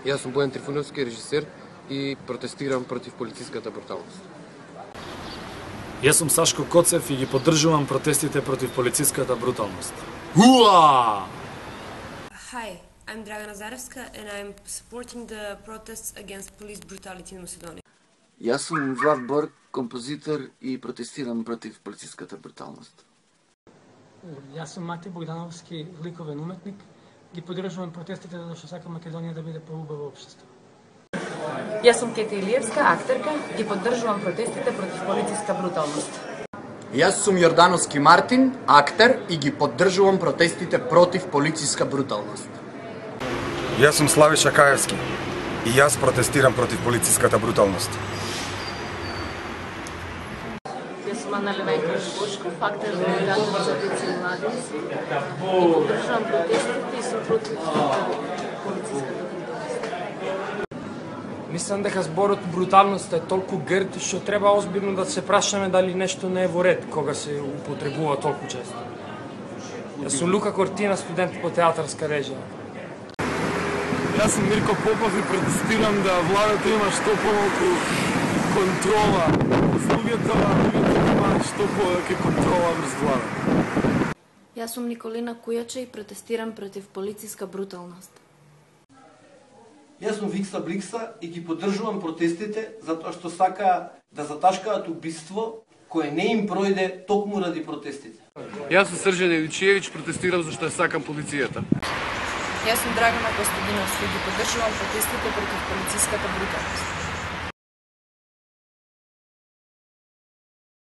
Јас сум Бојан Трифуновски, режисер и протестирам против полициската бруталност. Јас сум Сашко Коцев и ги поддржувам протестите против полициската бруталност. Уа! Hi, I'm Dragana Zarevska and I'm supporting the protests against police brutality in Macedonia. Јас сум Влад Борг, композитор и протестирам против полициската бруталност. Јас сум Мати Богдановски, ликовен уметник. Ги поддржувам протестите затоа што сакам Македонија да биде поубаво општество. Јас сум Кета Илиевска, актерка, ги поддржувам протестите против полициска бруталност. Јас сум Јордановски Мартин, актер и ги поддржувам протестите против полициска бруталност. Јас сум Славиша Каевски и јас протестирам против полициската бруталност. Јас сум Ана Левенкович Бошков, актер во театар за деца и младинци. Ги поддржувам протестите и сум против полициската бруталност. Мислам дека зборот бруталност е толку грд што треба озбирно да се прашаме дали нешто не е во ред кога се употребува толку често. Јас сум Лука Кортина, студент по театарска режија. Јас сум Мирко Попов и протестирам да владата има што помалку контрола врз луѓето, а луѓето имаат што повеќе контрола врз владата. Јас сум Николина Кујаче и протестирам против полициска бруталност. Јас сум Викса Бликса и ги поддржувам протестите затоа што сака да заташкаат убиство кое не им пројде токму ради протестите. Јас сум Срđan Иличиевич, протестирам зашто ја сакам полицијата. Јас сум Драгана Костадиновска и ги поддржувам протестите против полициската бруталност.